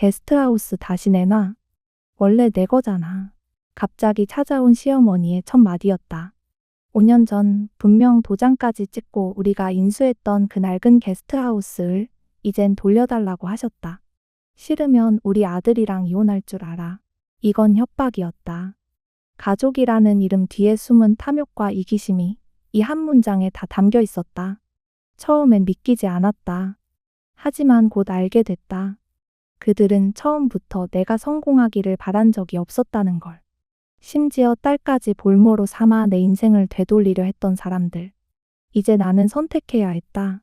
게스트하우스 다시 내놔. 원래 내 거잖아. 갑자기 찾아온 시어머니의 첫 마디였다. 5년 전 분명 도장까지 찍고 우리가 인수했던 그 낡은 게스트하우스를 이젠 돌려달라고 하셨다. 싫으면 우리 아들이랑 이혼할 줄 알아. 이건 협박이었다. 가족이라는 이름 뒤에 숨은 탐욕과 이기심이 이 한 문장에 다 담겨 있었다. 처음엔 믿기지 않았다. 하지만 곧 알게 됐다. 그들은 처음부터 내가 성공하기를 바란 적이 없었다는 걸. 심지어 딸까지 볼모로 삼아 내 인생을 되돌리려 했던 사람들. 이제 나는 선택해야 했다.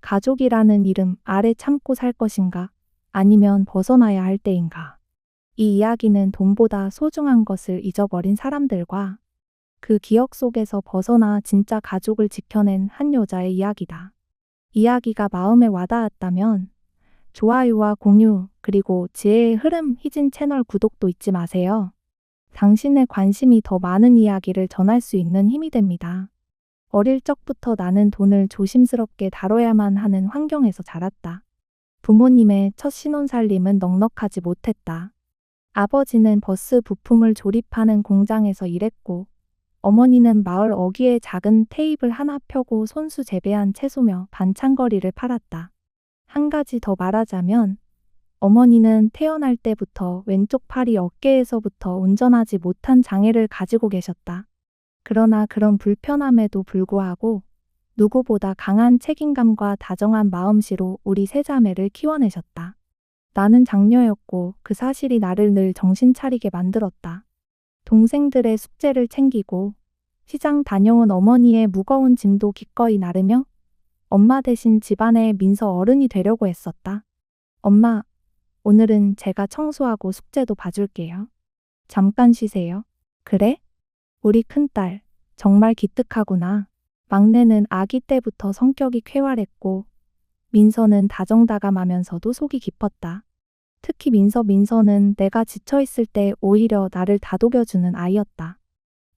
가족이라는 이름 아래 참고 살 것인가? 아니면 벗어나야 할 때인가? 이 이야기는 돈보다 소중한 것을 잊어버린 사람들과 그 기억 속에서 벗어나 진짜 가족을 지켜낸 한 여자의 이야기다. 이야기가 마음에 와닿았다면 좋아요와 공유, 그리고 지혜의 흐름 희진 채널 구독도 잊지 마세요. 당신의 관심이 더 많은 이야기를 전할 수 있는 힘이 됩니다. 어릴 적부터 나는 돈을 조심스럽게 다뤄야만 하는 환경에서 자랐다. 부모님의 첫 신혼살림은 넉넉하지 못했다. 아버지는 버스 부품을 조립하는 공장에서 일했고, 어머니는 마을 어귀에 작은 테이블 하나 펴고 손수 재배한 채소며 반찬거리를 팔았다. 한 가지 더 말하자면, 어머니는 태어날 때부터 왼쪽 팔이 어깨에서부터 운전하지 못한 장애를 가지고 계셨다. 그러나 그런 불편함에도 불구하고 누구보다 강한 책임감과 다정한 마음씨로 우리 세 자매를 키워내셨다. 나는 장녀였고 그 사실이 나를 늘 정신 차리게 만들었다. 동생들의 숙제를 챙기고 시장 다녀온 어머니의 무거운 짐도 기꺼이 나르며 엄마 대신 집안의 민서 어른이 되려고 했었다. 엄마, 오늘은 제가 청소하고 숙제도 봐줄게요. 잠깐 쉬세요. 그래? 우리 큰딸, 정말 기특하구나. 막내는 아기 때부터 성격이 쾌활했고, 민서는 다정다감하면서도 속이 깊었다. 특히 민서는 내가 지쳐있을 때 오히려 나를 다독여주는 아이였다.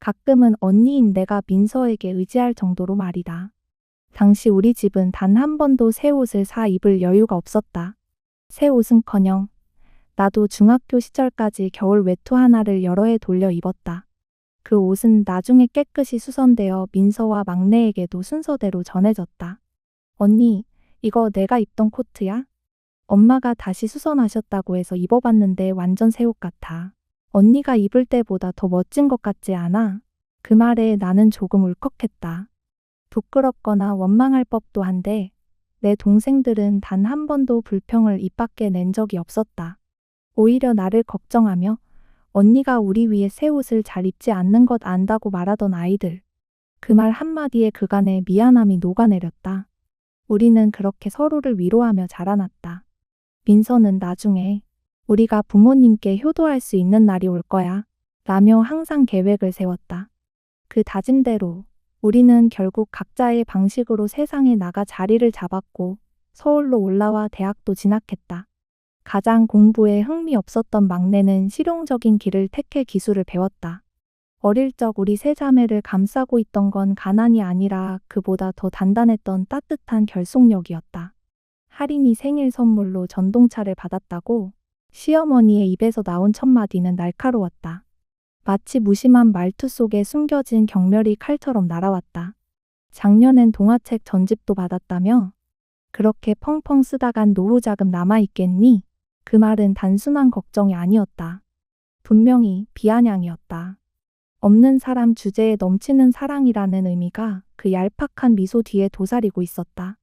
가끔은 언니인 내가 민서에게 의지할 정도로 말이다. 당시 우리 집은 단 한 번도 새 옷을 사 입을 여유가 없었다. 새 옷은커녕 나도 중학교 시절까지 겨울 외투 하나를 여러 해 돌려 입었다. 그 옷은 나중에 깨끗이 수선되어 민서와 막내에게도 순서대로 전해졌다. 언니, 이거 내가 입던 코트야? 엄마가 다시 수선하셨다고 해서 입어봤는데 완전 새 옷 같아. 언니가 입을 때보다 더 멋진 것 같지 않아? 그 말에 나는 조금 울컥했다. 부끄럽거나 원망할 법도 한데 내 동생들은 단 한 번도 불평을 입 밖에 낸 적이 없었다. 오히려 나를 걱정하며 언니가 우리 위해 새 옷을 잘 입지 않는 것 안다고 말하던 아이들. 그 말 한마디에 그간의 미안함이 녹아내렸다. 우리는 그렇게 서로를 위로하며 자라났다. 민서는 나중에 우리가 부모님께 효도할 수 있는 날이 올 거야 라며 항상 계획을 세웠다. 그 다짐대로 우리는 결국 각자의 방식으로 세상에 나가 자리를 잡았고 서울로 올라와 대학도 진학했다. 가장 공부에 흥미 없었던 막내는 실용적인 길을 택해 기술을 배웠다. 어릴 적 우리 세 자매를 감싸고 있던 건 가난이 아니라 그보다 더 단단했던 따뜻한 결속력이었다. 할인이 생일 선물로 전동차를 받았다고 시어머니의 입에서 나온 첫 마디는 날카로웠다. 마치 무심한 말투 속에 숨겨진 경멸이 칼처럼 날아왔다. 작년엔 동화책 전집도 받았다며? 그렇게 펑펑 쓰다간 노후 자금 남아있겠니? 그 말은 단순한 걱정이 아니었다. 분명히 비아냥이었다. 없는 사람 주제에 넘치는 사랑이라는 의미가 그 얄팍한 미소 뒤에 도사리고 있었다.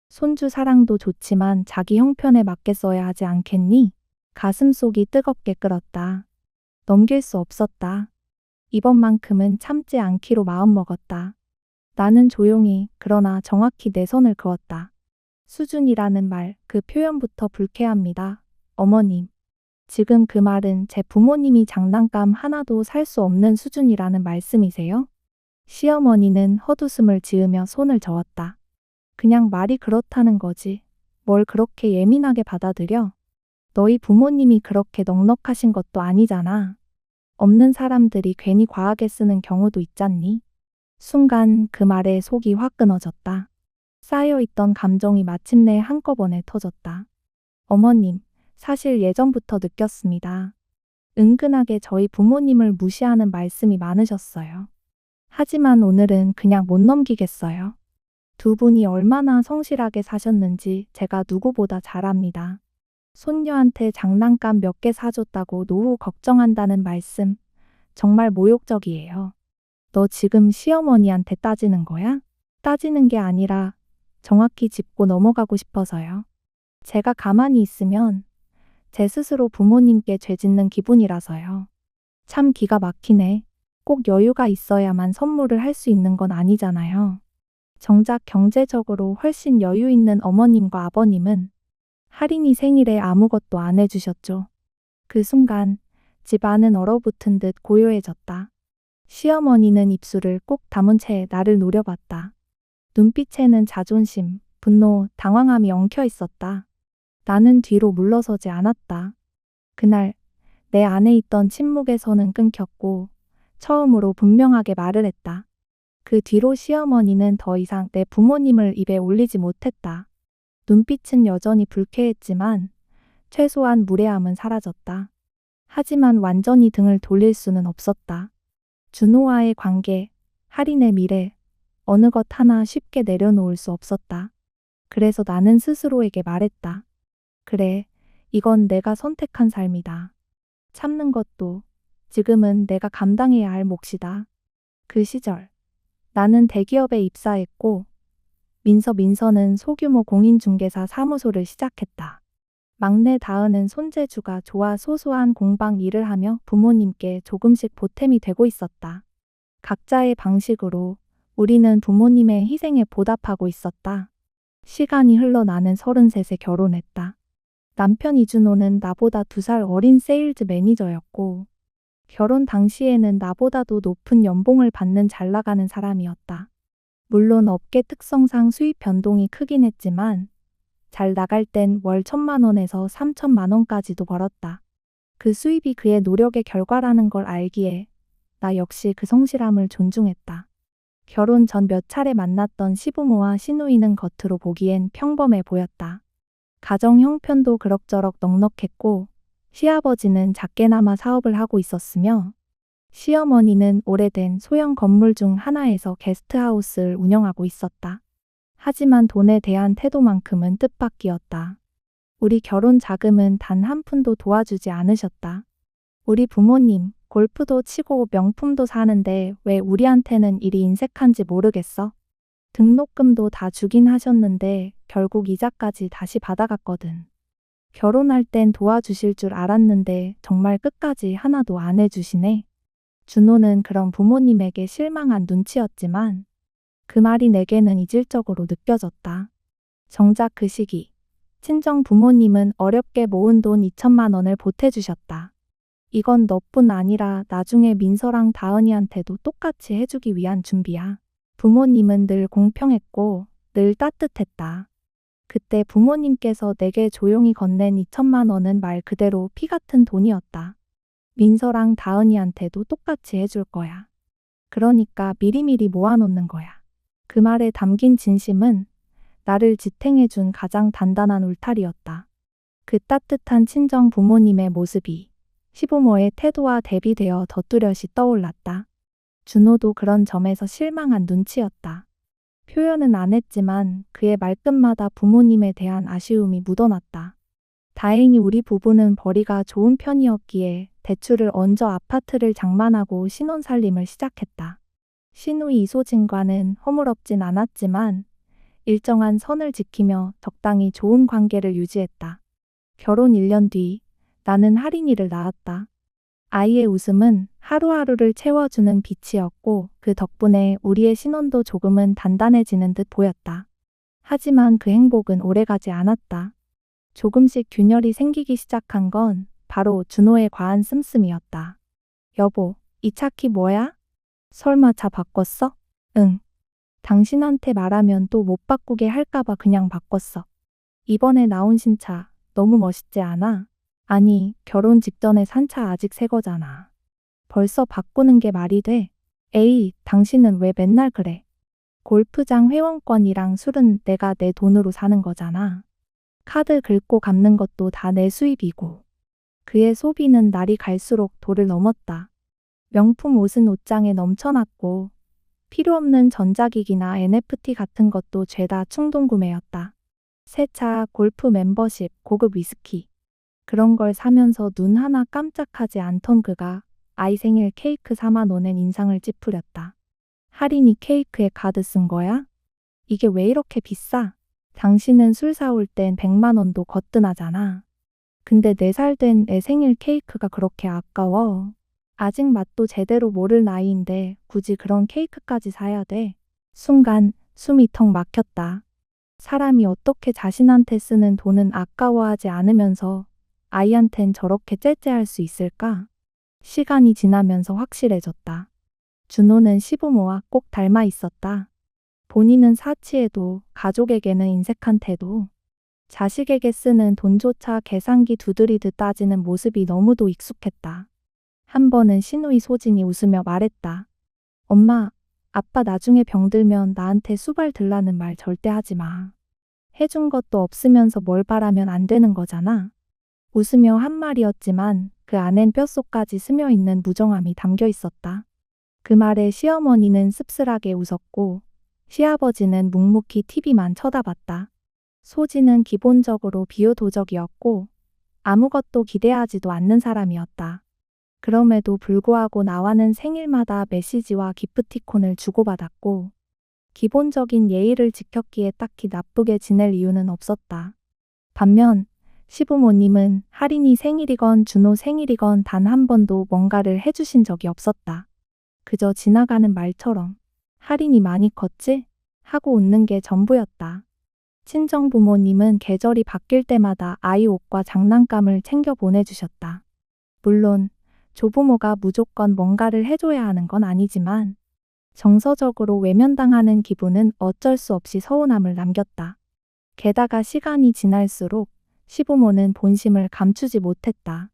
손주 사랑도 좋지만 자기 형편에 맞게 써야 하지 않겠니? 가슴속이 뜨겁게 끓었다. 넘길 수 없었다. 이번만큼은 참지 않기로 마음먹었다. 나는 조용히 그러나 정확히 내 선을 그었다. 수준이라는 말, 그 표현부터 불쾌합니다. 어머님. 지금 그 말은 제 부모님이 장난감 하나도 살 수 없는 수준이라는 말씀이세요? 시어머니는 헛웃음을 지으며 손을 저었다. 그냥 말이 그렇다는 거지. 뭘 그렇게 예민하게 받아들여? 너희 부모님이 그렇게 넉넉하신 것도 아니잖아. 없는 사람들이 괜히 과하게 쓰는 경우도 있잖니. 순간 그 말에 속이 확 끊어졌다. 쌓여있던 감정이 마침내 한꺼번에 터졌다. 어머님, 사실 예전부터 느꼈습니다. 은근하게 저희 부모님을 무시하는 말씀이 많으셨어요. 하지만 오늘은 그냥 못 넘기겠어요. 두 분이 얼마나 성실하게 사셨는지 제가 누구보다 잘 압니다. 손녀한테 장난감 몇 개 사줬다고 노후 걱정한다는 말씀, 정말 모욕적이에요. 너 지금 시어머니한테 따지는 거야? 따지는 게 아니라 정확히 짚고 넘어가고 싶어서요. 제가 가만히 있으면 제 스스로 부모님께 죄 짓는 기분이라서요. 참 기가 막히네. 꼭 여유가 있어야만 선물을 할 수 있는 건 아니잖아요. 정작 경제적으로 훨씬 여유 있는 어머님과 아버님은 할인이 생일에 아무것도 안 해주셨죠. 그 순간 집안은 얼어붙은 듯 고요해졌다. 시어머니는 입술을 꼭 다문 채 나를 노려봤다. 눈빛에는 자존심, 분노, 당황함이 엉켜 있었다. 나는 뒤로 물러서지 않았다. 그날 내 안에 있던 침묵의 선은 끊겼고 처음으로 분명하게 말을 했다. 그 뒤로 시어머니는 더 이상 내 부모님을 입에 올리지 못했다. 눈빛은 여전히 불쾌했지만 최소한 무례함은 사라졌다. 하지만 완전히 등을 돌릴 수는 없었다. 준호와의 관계, 할인의 미래, 어느 것 하나 쉽게 내려놓을 수 없었다. 그래서 나는 스스로에게 말했다. 그래, 이건 내가 선택한 삶이다. 참는 것도 지금은 내가 감당해야 할 몫이다. 그 시절, 나는 대기업에 입사했고, 민서는 소규모 공인중개사 사무소를 시작했다. 막내 다은은 손재주가 좋아 소소한 공방 일을 하며 부모님께 조금씩 보탬이 되고 있었다. 각자의 방식으로 우리는 부모님의 희생에 보답하고 있었다. 시간이 흘러 나는 33에 결혼했다. 남편 이준호는 나보다 2살 어린 세일즈 매니저였고, 결혼 당시에는 나보다도 높은 연봉을 받는 잘 나가는 사람이었다. 물론 업계 특성상 수입 변동이 크긴 했지만, 잘 나갈 땐 월 1,000만 원에서 3,000만 원까지도 벌었다. 그 수입이 그의 노력의 결과라는 걸 알기에 나 역시 그 성실함을 존중했다. 결혼 전 몇 차례 만났던 시부모와 시누이는 겉으로 보기엔 평범해 보였다. 가정 형편도 그럭저럭 넉넉했고 시아버지는 작게나마 사업을 하고 있었으며 시어머니는 오래된 소형 건물 중 하나에서 게스트하우스를 운영하고 있었다. 하지만 돈에 대한 태도만큼은 뜻밖이었다. 우리 결혼 자금은 단 한 푼도 도와주지 않으셨다. 우리 부모님, 골프도 치고 명품도 사는데 왜 우리한테는 일이 인색한지 모르겠어? 등록금도 다 주긴 하셨는데 결국 이자까지 다시 받아갔거든. 결혼할 땐 도와주실 줄 알았는데 정말 끝까지 하나도 안 해주시네. 준호는 그런 부모님에게 실망한 눈치였지만 그 말이 내게는 이질적으로 느껴졌다. 정작 그 시기, 친정 부모님은 어렵게 모은 돈 2천만 원을 보태주셨다. 이건 너뿐 아니라 나중에 민서랑 다은이한테도 똑같이 해주기 위한 준비야. 부모님은 늘 공평했고 늘 따뜻했다. 그때 부모님께서 내게 조용히 건넨 2천만 원은 말 그대로 피 같은 돈이었다. 민서랑 다은이한테도 똑같이 해줄 거야. 그러니까 미리미리 모아놓는 거야. 그 말에 담긴 진심은 나를 지탱해준 가장 단단한 울타리였다. 그 따뜻한 친정 부모님의 모습이 시부모의 태도와 대비되어 더 뚜렷이 떠올랐다. 준호도 그런 점에서 실망한 눈치였다. 표현은 안 했지만 그의 말끝마다 부모님에 대한 아쉬움이 묻어났다. 다행히 우리 부부는 벌이가 좋은 편이었기에 대출을 얹어 아파트를 장만하고 신혼살림을 시작했다. 시누이 이소진과는 허물없진 않았지만 일정한 선을 지키며 적당히 좋은 관계를 유지했다. 결혼 1년 뒤 나는 할인이를 낳았다. 아이의 웃음은 하루하루를 채워주는 빛이었고 그 덕분에 우리의 신혼도 조금은 단단해지는 듯 보였다. 하지만 그 행복은 오래가지 않았다. 조금씩 균열이 생기기 시작한 건 바로 준호의 과한 씀씀이었다. 여보, 이 차 키 뭐야? 설마 차 바꿨어? 응. 당신한테 말하면 또 못 바꾸게 할까봐 그냥 바꿨어. 이번에 나온 신차 너무 멋있지 않아? 아니, 결혼 직전에 산 차 아직 새 거잖아. 벌써 바꾸는 게 말이 돼? 에이, 당신은 왜 맨날 그래? 골프장 회원권이랑 술은 내가 내 돈으로 사는 거잖아. 카드 긁고 갚는 것도 다 내 수입이고. 그의 소비는 날이 갈수록 도를 넘었다. 명품 옷은 옷장에 넘쳐났고 필요 없는 전자기기나 NFT 같은 것도 죄다 충동구매였다. 새 차, 골프 멤버십, 고급 위스키. 그런 걸 사면서 눈 하나 깜짝하지 않던 그가 아이 생일 케이크 4만 원엔 인상을 찌푸렸다. 할인이 케이크에 카드 쓴 거야? 이게 왜 이렇게 비싸? 당신은 술 사올 땐 100만 원도 거뜬하잖아. 근데 4살 된 애 생일 케이크가 그렇게 아까워? 아직 맛도 제대로 모를 나이인데 굳이 그런 케이크까지 사야 돼? 순간 숨이 턱 막혔다. 사람이 어떻게 자신한테 쓰는 돈은 아까워하지 않으면서 아이한텐 저렇게 째째할 수 있을까? 시간이 지나면서 확실해졌다. 준호는 시부모와 꼭 닮아 있었다. 본인은 사치에도 가족에게는 인색한 태도. 자식에게 쓰는 돈조차 계산기 두드리듯 따지는 모습이 너무도 익숙했다. 한 번은 시누이 소진이 웃으며 말했다. 엄마, 아빠 나중에 병들면 나한테 수발 들라는 말 절대 하지 마. 해준 것도 없으면서 뭘 바라면 안 되는 거잖아. 웃으며 한 말이었지만 그 안엔 뼛속까지 스며있는 무정함이 담겨 있었다. 그 말에 시어머니는 씁쓸하게 웃었고 시아버지는 묵묵히 TV만 쳐다봤다. 소진은 기본적으로 비유도적이었고 아무것도 기대하지도 않는 사람이었다. 그럼에도 불구하고 나와는 생일마다 메시지와 기프티콘을 주고받았고 기본적인 예의를 지켰기에 딱히 나쁘게 지낼 이유는 없었다. 반면 시부모님은 할인이 생일이건 준호 생일이건 단 한 번도 뭔가를 해주신 적이 없었다. 그저 지나가는 말처럼 할인이 많이 컸지? 하고 웃는 게 전부였다. 친정 부모님은 계절이 바뀔 때마다 아이 옷과 장난감을 챙겨 보내주셨다. 물론 조부모가 무조건 뭔가를 해줘야 하는 건 아니지만 정서적으로 외면당하는 기분은 어쩔 수 없이 서운함을 남겼다. 게다가 시간이 지날수록 시부모는 본심을 감추지 못했다.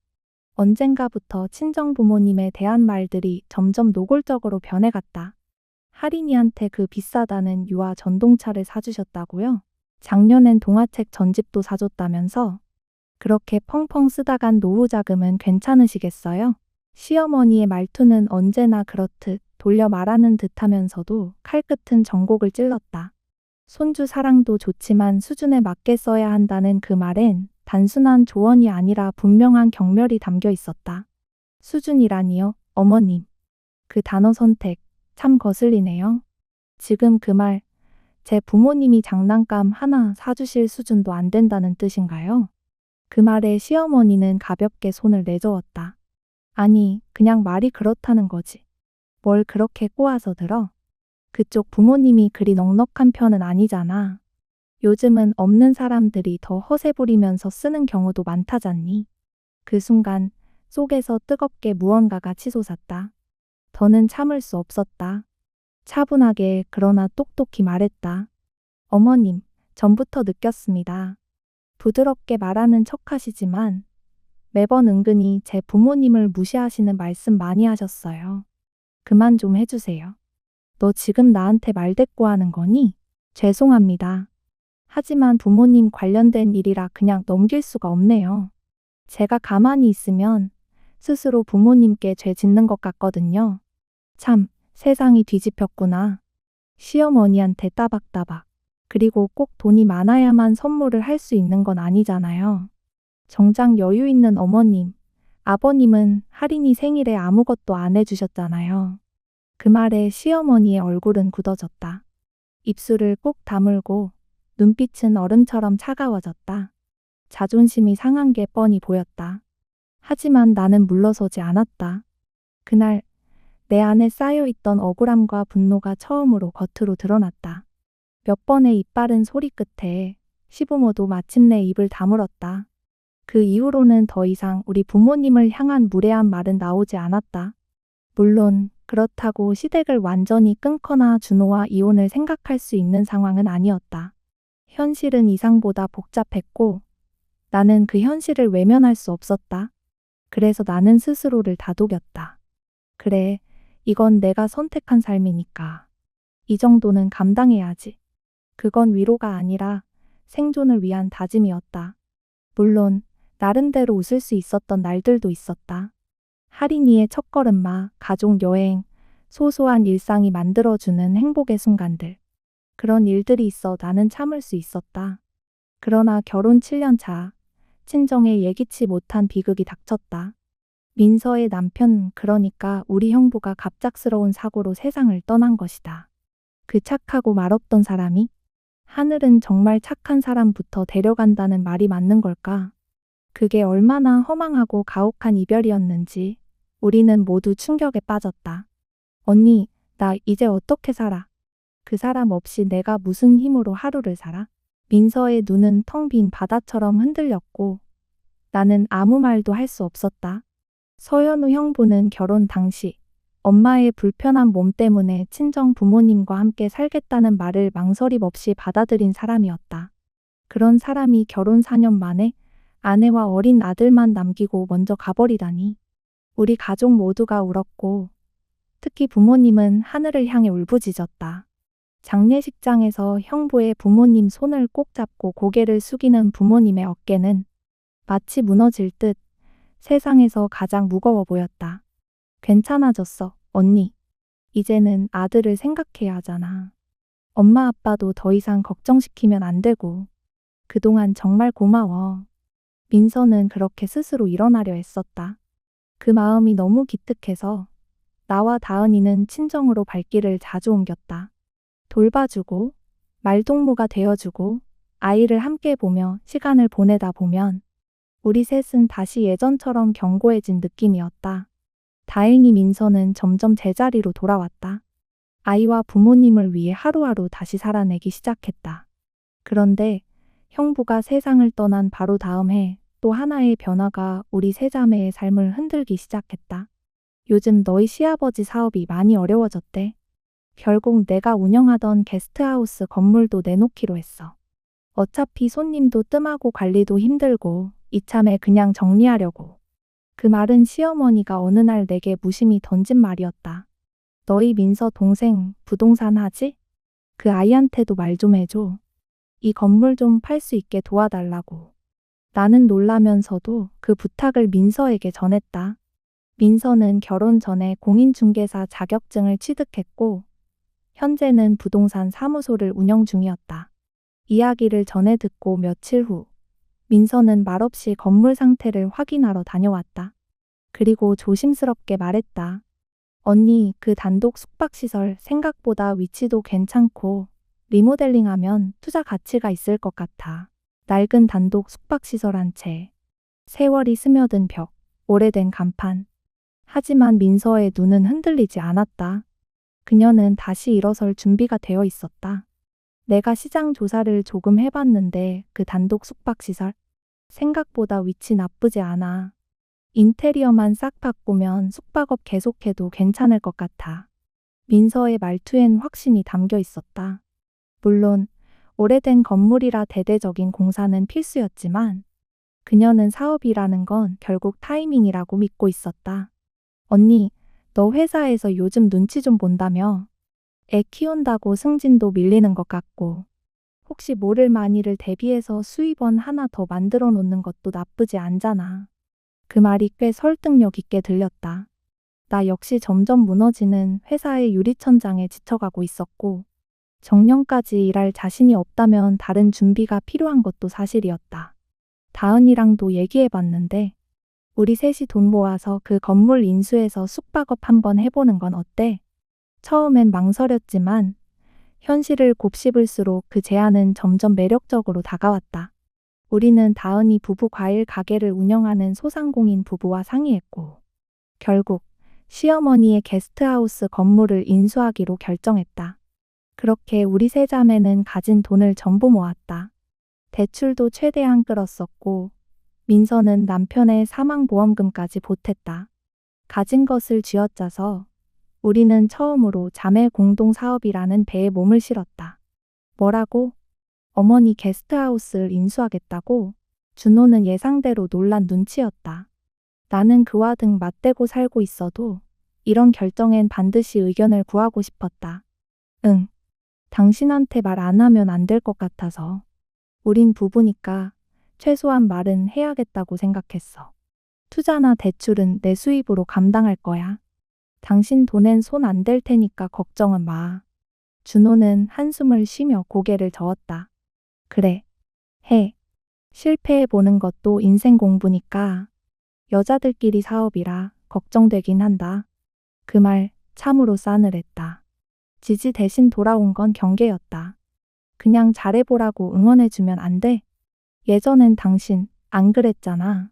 언젠가부터 친정 부모님에 대한 말들이 점점 노골적으로 변해갔다. 할인이한테 그 비싸다는 유아 전동차를 사주셨다고요? 작년엔 동화책 전집도 사줬다면서? 그렇게 펑펑 쓰다간 노후 자금은 괜찮으시겠어요? 시어머니의 말투는 언제나 그렇듯 돌려 말하는 듯하면서도 칼끝은 전곡을 찔렀다. 손주 사랑도 좋지만 수준에 맞게 써야 한다는 그 말엔 단순한 조언이 아니라 분명한 경멸이 담겨 있었다. 수준이라니요, 어머님. 그 단어 선택 참 거슬리네요. 지금 그 말, 제 부모님이 장난감 하나 사주실 수준도 안 된다는 뜻인가요? 그 말에 시어머니는 가볍게 손을 내저었다. 아니, 그냥 말이 그렇다는 거지. 뭘 그렇게 꼬아서 들어? 그쪽 부모님이 그리 넉넉한 편은 아니잖아. 요즘은 없는 사람들이 더 허세 부리면서 쓰는 경우도 많다잖니. 그 순간 속에서 뜨겁게 무언가가 치솟았다. 더는 참을 수 없었다. 차분하게 그러나 똑똑히 말했다. 어머님, 전부터 느꼈습니다. 부드럽게 말하는 척하시지만 매번 은근히 제 부모님을 무시하시는 말씀 많이 하셨어요. 그만 좀 해주세요. 너 지금 나한테 말대꾸하는 거니? 죄송합니다. 하지만 부모님 관련된 일이라 그냥 넘길 수가 없네요. 제가 가만히 있으면 스스로 부모님께 죄 짓는 것 같거든요. 참, 세상이 뒤집혔구나. 시어머니한테 따박따박. 그리고 꼭 돈이 많아야만 선물을 할 수 있는 건 아니잖아요. 정작 여유 있는 어머님, 아버님은 할인이 생일에 아무것도 안 해주셨잖아요. 그 말에 시어머니의 얼굴은 굳어졌다. 입술을 꼭 다물고 눈빛은 얼음처럼 차가워졌다. 자존심이 상한 게 뻔히 보였다. 하지만 나는 물러서지 않았다. 그날 내 안에 쌓여있던 억울함과 분노가 처음으로 겉으로 드러났다. 몇 번의 입바른 소리 끝에 시부모도 마침내 입을 다물었다. 그 이후로는 더 이상 우리 부모님을 향한 무례한 말은 나오지 않았다. 물론 그렇다고 시댁을 완전히 끊거나 준호와 이혼을 생각할 수 있는 상황은 아니었다. 현실은 이상보다 복잡했고 나는 그 현실을 외면할 수 없었다. 그래서 나는 스스로를 다독였다. 그래, 이건 내가 선택한 삶이니까. 이 정도는 감당해야지. 그건 위로가 아니라 생존을 위한 다짐이었다. 물론 나름대로 웃을 수 있었던 날들도 있었다. 할인이의 첫걸음마, 가족 여행, 소소한 일상이 만들어주는 행복의 순간들. 그런 일들이 있어 나는 참을 수 있었다. 그러나 결혼 7년 차, 친정에 예기치 못한 비극이 닥쳤다. 민서의 남편, 그러니까 우리 형부가 갑작스러운 사고로 세상을 떠난 것이다. 그 착하고 말없던 사람이? 하늘은 정말 착한 사람부터 데려간다는 말이 맞는 걸까? 그게 얼마나 허망하고 가혹한 이별이었는지 우리는 모두 충격에 빠졌다. 언니, 나 이제 어떻게 살아? 그 사람 없이 내가 무슨 힘으로 하루를 살아? 민서의 눈은 텅 빈 바다처럼 흔들렸고 나는 아무 말도 할 수 없었다. 서현우 형부는 결혼 당시 엄마의 불편한 몸 때문에 친정 부모님과 함께 살겠다는 말을 망설임 없이 받아들인 사람이었다. 그런 사람이 결혼 4년 만에 아내와 어린 아들만 남기고 먼저 가버리다니. 우리 가족 모두가 울었고 특히 부모님은 하늘을 향해 울부짖었다. 장례식장에서 형부의 부모님 손을 꼭 잡고 고개를 숙이는 부모님의 어깨는 마치 무너질 듯 세상에서 가장 무거워 보였다. 괜찮아졌어, 언니. 이제는 아들을 생각해야 하잖아. 엄마 아빠도 더 이상 걱정시키면 안 되고. 그동안 정말 고마워. 민서는 그렇게 스스로 일어나려 했었다. 그 마음이 너무 기특해서 나와 다은이는 친정으로 발길을 자주 옮겼다. 돌봐주고, 말동무가 되어주고, 아이를 함께 보며 시간을 보내다 보면 우리 셋은 다시 예전처럼 견고해진 느낌이었다. 다행히 민서는 점점 제자리로 돌아왔다. 아이와 부모님을 위해 하루하루 다시 살아내기 시작했다. 그런데 형부가 세상을 떠난 바로 다음 해 또 하나의 변화가 우리 세 자매의 삶을 흔들기 시작했다. 요즘 너희 시아버지 사업이 많이 어려워졌대. 결국 내가 운영하던 게스트하우스 건물도 내놓기로 했어. 어차피 손님도 뜸하고 관리도 힘들고 이참에 그냥 정리하려고. 그 말은 시어머니가 어느 날 내게 무심히 던진 말이었다. 너희 민서 동생 부동산 하지? 그 아이한테도 말 좀 해줘. 이 건물 좀 팔 수 있게 도와달라고. 나는 놀라면서도 그 부탁을 민서에게 전했다. 민서는 결혼 전에 공인중개사 자격증을 취득했고 현재는 부동산 사무소를 운영 중이었다. 이야기를 전해 듣고 며칠 후 민서는 말없이 건물 상태를 확인하러 다녀왔다. 그리고 조심스럽게 말했다. 언니, 그 단독 숙박시설 생각보다 위치도 괜찮고 리모델링하면 투자 가치가 있을 것 같아. 낡은 단독 숙박시설 한 채, 세월이 스며든 벽, 오래된 간판. 하지만 민서의 눈은 흔들리지 않았다. 그녀는 다시 일어설 준비가 되어 있었다. 내가 시장 조사를 조금 해봤는데 그 단독 숙박시설? 생각보다 위치 나쁘지 않아. 인테리어만 싹 바꾸면 숙박업 계속해도 괜찮을 것 같아. 민서의 말투엔 확신이 담겨 있었다. 물론 오래된 건물이라 대대적인 공사는 필수였지만 그녀는 사업이라는 건 결국 타이밍이라고 믿고 있었다. 언니, 너 회사에서 요즘 눈치 좀 본다며? 애 키운다고 승진도 밀리는 것 같고 혹시 모를 만일을 대비해서 수입원 하나 더 만들어 놓는 것도 나쁘지 않잖아. 그 말이 꽤 설득력 있게 들렸다. 나 역시 점점 무너지는 회사의 유리천장에 지쳐가고 있었고 정년까지 일할 자신이 없다면 다른 준비가 필요한 것도 사실이었다. 다은이랑도 얘기해봤는데 우리 셋이 돈 모아서 그 건물 인수해서 숙박업 한번 해보는 건 어때? 처음엔 망설였지만 현실을 곱씹을수록 그 제안은 점점 매력적으로 다가왔다. 우리는 다은이 부부 과일 가게를 운영하는 소상공인 부부와 상의했고 결국 시어머니의 게스트하우스 건물을 인수하기로 결정했다. 그렇게 우리 세 자매는 가진 돈을 전부 모았다. 대출도 최대한 끌었었고 민서는 남편의 사망보험금까지 보탰다. 가진 것을 쥐어짜서 우리는 처음으로 자매 공동사업이라는 배에 몸을 실었다. 뭐라고? 어머니 게스트하우스를 인수하겠다고? 준호는 예상대로 놀란 눈치였다. 나는 그와 등 맞대고 살고 있어도 이런 결정엔 반드시 의견을 구하고 싶었다. 응. 당신한테 말 안 하면 안 될 것 같아서. 우린 부부니까 최소한 말은 해야겠다고 생각했어. 투자나 대출은 내 수입으로 감당할 거야. 당신 돈엔 손 안 댈 테니까 걱정은 마. 준호는 한숨을 쉬며 고개를 저었다. 그래. 해. 실패해보는 것도 인생 공부니까. 여자들끼리 사업이라 걱정되긴 한다. 그 말 참으로 싸늘했다. 지지 대신 돌아온 건 경계였다. 그냥 잘해보라고 응원해주면 안 돼? 예전엔 당신 안 그랬잖아.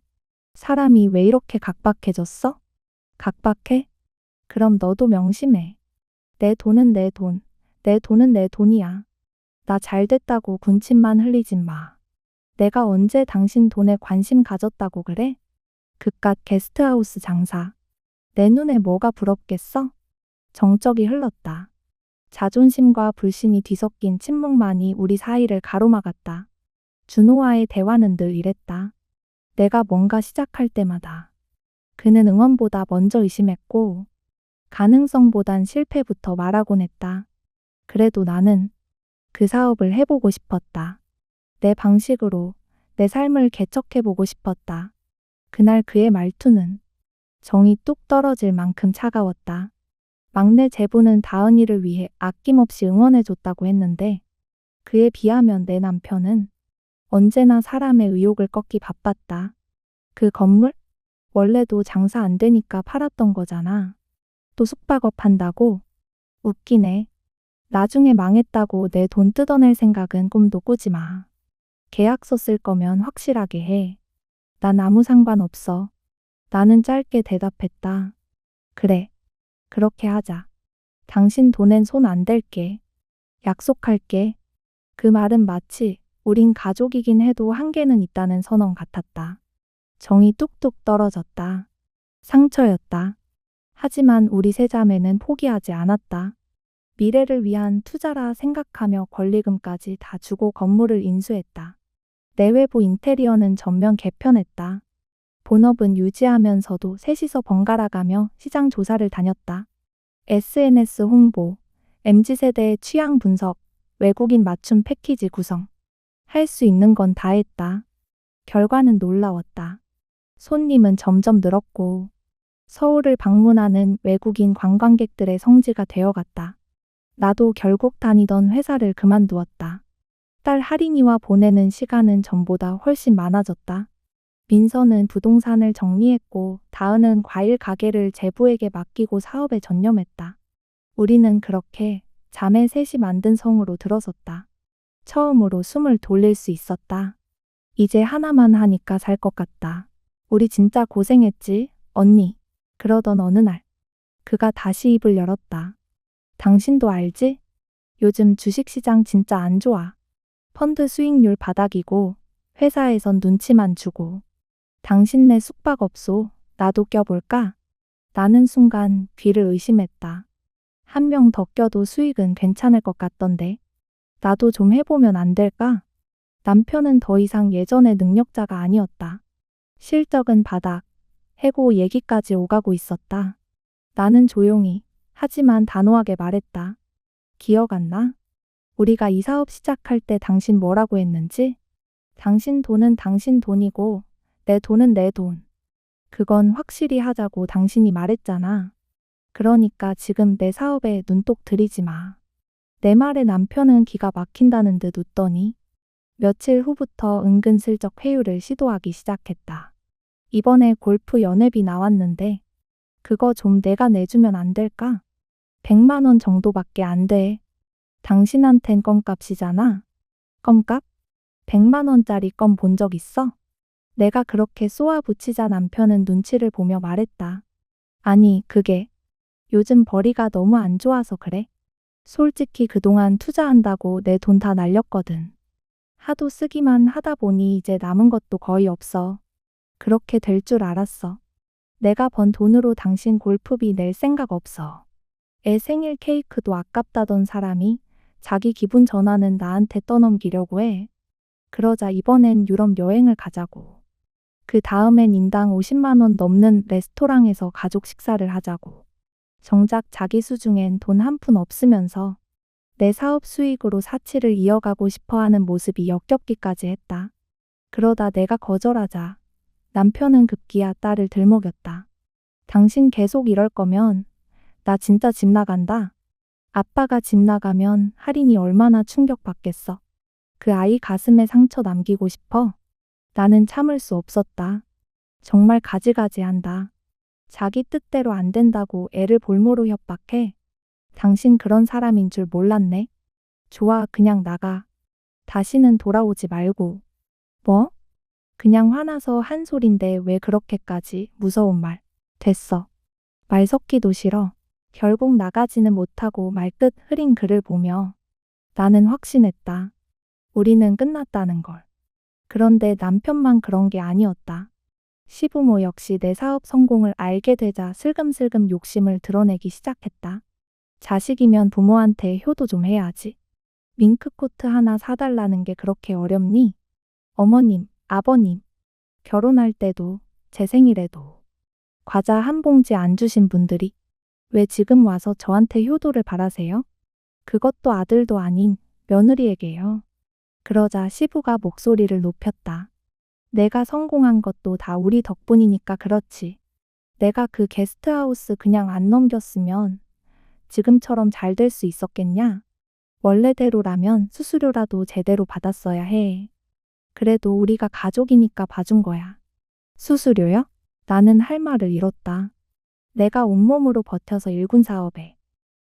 사람이 왜 이렇게 각박해졌어? 각박해? 그럼 너도 명심해. 내 돈은 내 돈, 내 돈은 내 돈이야. 나 잘됐다고 군침만 흘리진 마. 내가 언제 당신 돈에 관심 가졌다고 그래? 그깟 게스트하우스 장사. 내 눈에 뭐가 부럽겠어? 정적이 흘렀다. 자존심과 불신이 뒤섞인 침묵만이 우리 사이를 가로막았다. 준호와의 대화는 늘 이랬다. 내가 뭔가 시작할 때마다. 그는 응원보다 먼저 의심했고, 가능성보단 실패부터 말하곤 했다. 그래도 나는 그 사업을 해보고 싶었다. 내 방식으로 내 삶을 개척해보고 싶었다. 그날 그의 말투는 정이 뚝 떨어질 만큼 차가웠다. 막내 제부는 다은이를 위해 아낌없이 응원해줬다고 했는데 그에 비하면 내 남편은 언제나 사람의 의욕을 꺾기 바빴다. 그 건물? 원래도 장사 안 되니까 팔았던 거잖아. 또 숙박업 한다고? 웃기네. 나중에 망했다고 내 돈 뜯어낼 생각은 꿈도 꾸지 마. 계약서 쓸 거면 확실하게 해. 난 아무 상관없어. 나는 짧게 대답했다. 그래. 그렇게 하자. 당신 돈엔 손 안 댈게. 약속할게. 그 말은 마치 우린 가족이긴 해도 한계는 있다는 선언 같았다. 정이 뚝뚝 떨어졌다. 상처였다. 하지만 우리 세 자매는 포기하지 않았다. 미래를 위한 투자라 생각하며 권리금까지 다 주고 건물을 인수했다. 내외부 인테리어는 전면 개편했다. 본업은 유지하면서도 셋이서 번갈아가며 시장 조사를 다녔다. SNS 홍보, MZ세대의 취향 분석, 외국인 맞춤 패키지 구성. 할 수 있는 건 다 했다. 결과는 놀라웠다. 손님은 점점 늘었고 서울을 방문하는 외국인 관광객들의 성지가 되어갔다. 나도 결국 다니던 회사를 그만두었다. 딸 할인이와 보내는 시간은 전보다 훨씬 많아졌다. 민서는 부동산을 정리했고 다은은 과일 가게를 제부에게 맡기고 사업에 전념했다. 우리는 그렇게 자매 셋이 만든 성으로 들어섰다. 처음으로 숨을 돌릴 수 있었다. 이제 하나만 하니까 살 것 같다. 우리 진짜 고생했지, 언니. 그러던 어느 날, 그가 다시 입을 열었다. 당신도 알지? 요즘 주식시장 진짜 안 좋아. 펀드 수익률 바닥이고 회사에선 눈치만 주고. 당신네 숙박업소 나도 껴볼까? 나는 순간 귀를 의심했다. 한 명 더 껴도 수익은 괜찮을 것 같던데. 나도 좀 해보면 안 될까? 남편은 더 이상 예전의 능력자가 아니었다. 실적은 바닥, 해고 얘기까지 오가고 있었다. 나는 조용히, 하지만 단호하게 말했다. 기억 안 나? 우리가 이 사업 시작할 때 당신 뭐라고 했는지? 당신 돈은 당신 돈이고 내 돈은 내 돈. 그건 확실히 하자고 당신이 말했잖아. 그러니까 지금 내 사업에 눈독 들이지 마. 내 말에 남편은 기가 막힌다는 듯 웃더니 며칠 후부터 은근슬쩍 회유를 시도하기 시작했다. 이번에 골프 연회비 나왔는데 그거 좀 내가 내주면 안 될까? 100만 원 정도밖에 안 돼. 당신한텐 껌값이잖아. 껌값? 100만 원짜리 껌 본 적 있어? 내가 그렇게 쏘아붙이자 남편은 눈치를 보며 말했다. 아니, 그게 요즘 벌이가 너무 안 좋아서 그래. 솔직히 그동안 투자한다고 내 돈 다 날렸거든. 하도 쓰기만 하다 보니 이제 남은 것도 거의 없어. 그렇게 될 줄 알았어. 내가 번 돈으로 당신 골프비 낼 생각 없어. 애 생일 케이크도 아깝다던 사람이 자기 기분 전환은 나한테 떠넘기려고 해. 그러자 이번엔 유럽 여행을 가자고. 그 다음엔 인당 50만 원 넘는 레스토랑에서 가족 식사를 하자고. 정작 자기 수중엔 돈 한 푼 없으면서 내 사업 수익으로 사치를 이어가고 싶어 하는 모습이 역겹기까지 했다. 그러다 내가 거절하자 남편은 급기야 딸을 들먹였다. 당신 계속 이럴 거면 나 진짜 집 나간다. 아빠가 집 나가면 할인이 얼마나 충격받겠어. 그 아이 가슴에 상처 남기고 싶어. 나는 참을 수 없었다. 정말 가지가지한다. 자기 뜻대로 안 된다고 애를 볼모로 협박해. 당신 그런 사람인 줄 몰랐네. 좋아, 그냥 나가. 다시는 돌아오지 말고. 뭐? 그냥 화나서 한 소린데 왜 그렇게까지 무서운 말. 됐어. 말 섞기도 싫어. 결국 나가지는 못하고 말끝 흐린 글을 보며 나는 확신했다. 우리는 끝났다는 걸. 그런데 남편만 그런 게 아니었다. 시부모 역시 내 사업 성공을 알게 되자 슬금슬금 욕심을 드러내기 시작했다. 자식이면 부모한테 효도 좀 해야지. 밍크코트 하나 사달라는 게 그렇게 어렵니? 어머님, 아버님, 결혼할 때도, 제 생일에도 과자 한 봉지 안 주신 분들이 왜 지금 와서 저한테 효도를 바라세요? 그것도 아들도 아닌 며느리에게요. 그러자 시부가 목소리를 높였다. 내가 성공한 것도 다 우리 덕분이니까 그렇지. 내가 그 게스트하우스 그냥 안 넘겼으면 지금처럼 잘 될 수 있었겠냐? 원래대로라면 수수료라도 제대로 받았어야 해. 그래도 우리가 가족이니까 봐준 거야. 수수료요? 나는 할 말을 잃었다. 내가 온몸으로 버텨서 일군 사업에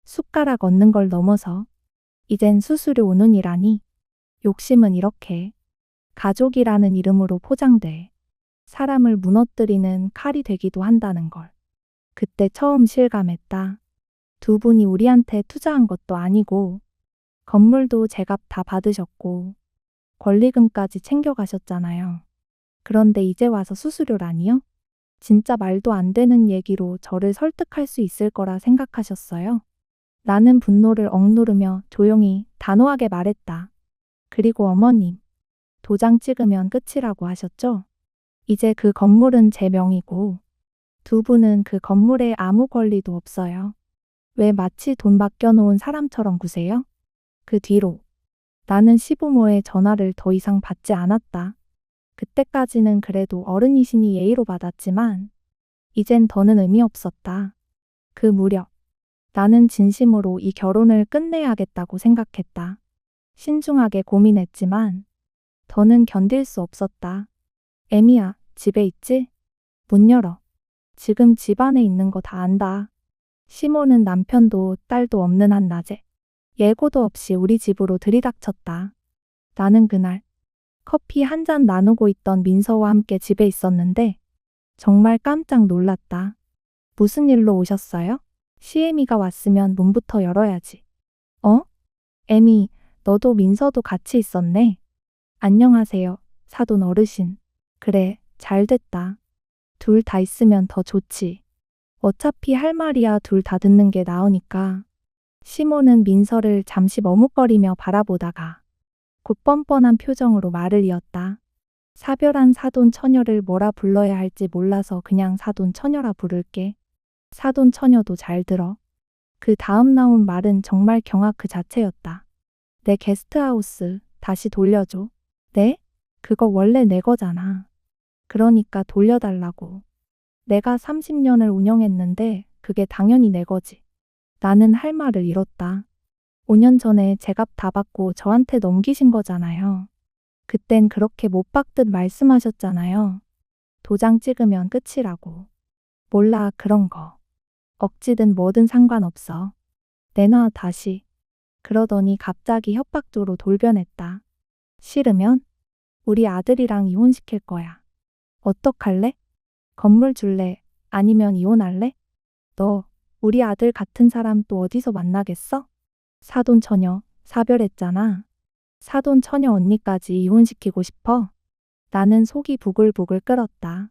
숟가락 얹는 걸 넘어서 이젠 수수료 운운이라니. 욕심은 이렇게 가족이라는 이름으로 포장돼 사람을 무너뜨리는 칼이 되기도 한다는 걸. 그때 처음 실감했다. 두 분이 우리한테 투자한 것도 아니고 건물도 제값 다 받으셨고 권리금까지 챙겨가셨잖아요. 그런데 이제 와서 수수료라니요? 진짜 말도 안 되는 얘기로 저를 설득할 수 있을 거라 생각하셨어요? 나는 분노를 억누르며 조용히 단호하게 말했다. 그리고 어머님, 도장 찍으면 끝이라고 하셨죠? 이제 그 건물은 제 명이고 두 분은 그 건물에 아무 권리도 없어요. 왜 마치 돈 맡겨놓은 사람처럼 구세요? 그 뒤로 나는 시부모의 전화를 더 이상 받지 않았다. 그때까지는 그래도 어른이시니 예의로 받았지만 이젠 더는 의미 없었다. 그 무렵 나는 진심으로 이 결혼을 끝내야겠다고 생각했다. 신중하게 고민했지만 더는 견딜 수 없었다. 애미야, 집에 있지? 문 열어. 지금 집 안에 있는 거 다 안다. 시모는 남편도 딸도 없는 한낮에 예고도 없이 우리 집으로 들이닥쳤다. 나는 그날 커피 한 잔 나누고 있던 민서와 함께 집에 있었는데 정말 깜짝 놀랐다. 무슨 일로 오셨어요? 시애미가 왔으면 문부터 열어야지. 어? 애미, 너도 민서도 같이 있었네. 안녕하세요, 사돈 어르신. 그래, 잘 됐다. 둘 다 있으면 더 좋지. 어차피 할 말이야 둘 다 듣는 게 나으니까. 시모는 민서를 잠시 머뭇거리며 바라보다가 곧 뻔뻔한 표정으로 말을 이었다. 사별한 사돈 처녀를 뭐라 불러야 할지 몰라서 그냥 사돈 처녀라 부를게. 사돈 처녀도 잘 들어. 그 다음 나온 말은 정말 경악 그 자체였다. 내 게스트하우스 다시 돌려줘. 네? 그거 원래 내 거잖아. 그러니까 돌려달라고. 내가 30년을 운영했는데 그게 당연히 내 거지. 나는 할 말을 잃었다. 5년 전에 제값 다 받고 저한테 넘기신 거잖아요. 그땐 그렇게 못 박듯 말씀하셨잖아요. 도장 찍으면 끝이라고. 몰라, 그런 거. 억지든 뭐든 상관없어. 내놔 다시. 그러더니 갑자기 협박조로 돌변했다. 싫으면 우리 아들이랑 이혼시킬 거야. 어떡할래? 건물 줄래? 아니면 이혼할래? 너 우리 아들 같은 사람 또 어디서 만나겠어? 사돈 처녀 사별했잖아. 사돈 처녀 언니까지 이혼시키고 싶어? 나는 속이 부글부글 끓었다.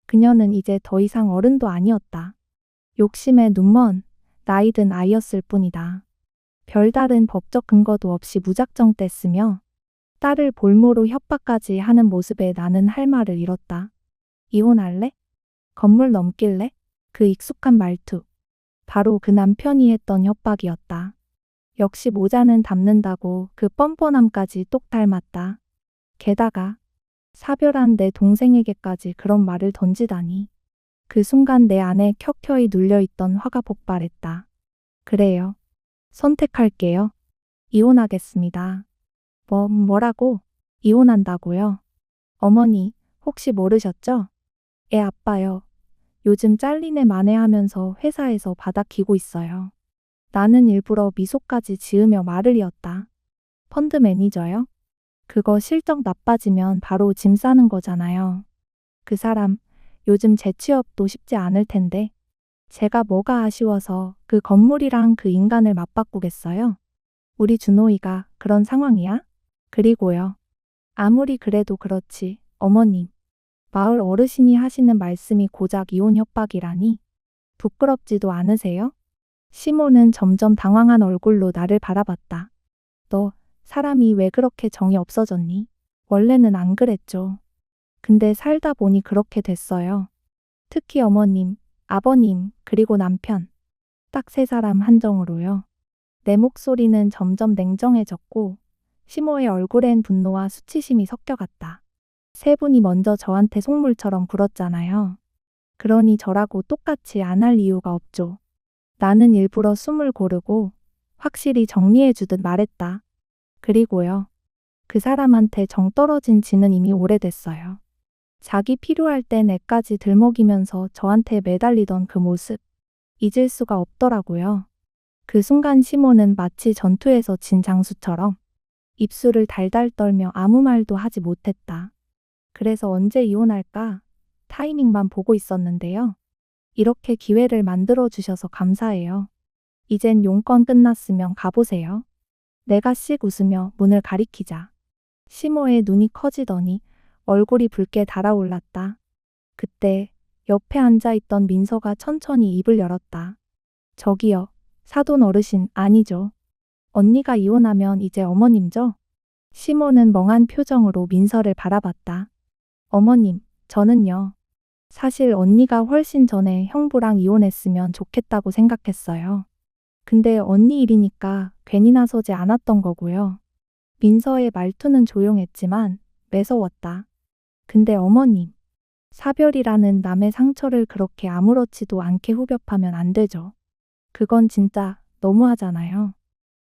그녀는 이제 더 이상 어른도 아니었다. 욕심에 눈먼 나이 든 아이였을 뿐이다. 별다른 법적 근거도 없이 무작정 뗐으며 딸을 볼모로 협박까지 하는 모습에 나는 할 말을 잃었다. 이혼할래? 건물 넘길래? 그 익숙한 말투. 바로 그 남편이 했던 협박이었다. 역시 모자는 담는다고 그 뻔뻔함까지 똑 닮았다. 게다가 사별한 내 동생에게까지 그런 말을 던지다니. 그 순간 내 안에 켜켜이 눌려있던 화가 폭발했다. 그래요. 선택할게요. 이혼하겠습니다. 뭐라고? 이혼한다고요? 어머니, 혹시 모르셨죠? 애 아빠요. 요즘 잘리네 마네하면서 회사에서 바닥기고 있어요. 나는 일부러 미소까지 지으며 말을 이었다. 펀드 매니저요? 그거 실적 나빠지면 바로 짐 싸는 거잖아요. 그 사람, 요즘 재취업도 쉽지 않을 텐데. 제가 뭐가 아쉬워서 그 건물이랑 그 인간을 맞바꾸겠어요? 우리 준호이가 그런 상황이야? 그리고요. 아무리 그래도 그렇지, 어머님. 마을 어르신이 하시는 말씀이 고작 이혼 협박이라니. 부끄럽지도 않으세요? 시모는 점점 당황한 얼굴로 나를 바라봤다. 너, 사람이 왜 그렇게 정이 없어졌니? 원래는 안 그랬죠. 근데 살다 보니 그렇게 됐어요. 특히 어머님, 아버님, 그리고 남편. 딱 세 사람 한정으로요. 내 목소리는 점점 냉정해졌고 시모의 얼굴엔 분노와 수치심이 섞여갔다. 세 분이 먼저 저한테 속물처럼 굴었잖아요. 그러니 저라고 똑같이 안 할 이유가 없죠. 나는 일부러 숨을 고르고 확실히 정리해주듯 말했다. 그리고요. 그 사람한테 정 떨어진 지는 이미 오래됐어요. 자기 필요할 땐 애까지 들먹이면서 저한테 매달리던 그 모습. 잊을 수가 없더라고요. 그 순간 시모는 마치 전투에서 진 장수처럼 입술을 달달 떨며 아무 말도 하지 못했다. 그래서 언제 이혼할까? 타이밍만 보고 있었는데요. 이렇게 기회를 만들어 주셔서 감사해요. 이젠 용건 끝났으면 가보세요. 내가 씩 웃으며 문을 가리키자. 시모의 눈이 커지더니 얼굴이 붉게 달아올랐다. 그때 옆에 앉아있던 민서가 천천히 입을 열었다. 저기요, 사돈 어르신 아니죠. 언니가 이혼하면 이제 어머님죠? 시모는 멍한 표정으로 민서를 바라봤다. 어머님, 저는요. 사실 언니가 훨씬 전에 형부랑 이혼했으면 좋겠다고 생각했어요. 근데 언니 일이니까 괜히 나서지 않았던 거고요. 민서의 말투는 조용했지만 매서웠다. 근데 어머님, 사별이라는 남의 상처를 그렇게 아무렇지도 않게 후벼파면 안 되죠. 그건 진짜 너무하잖아요.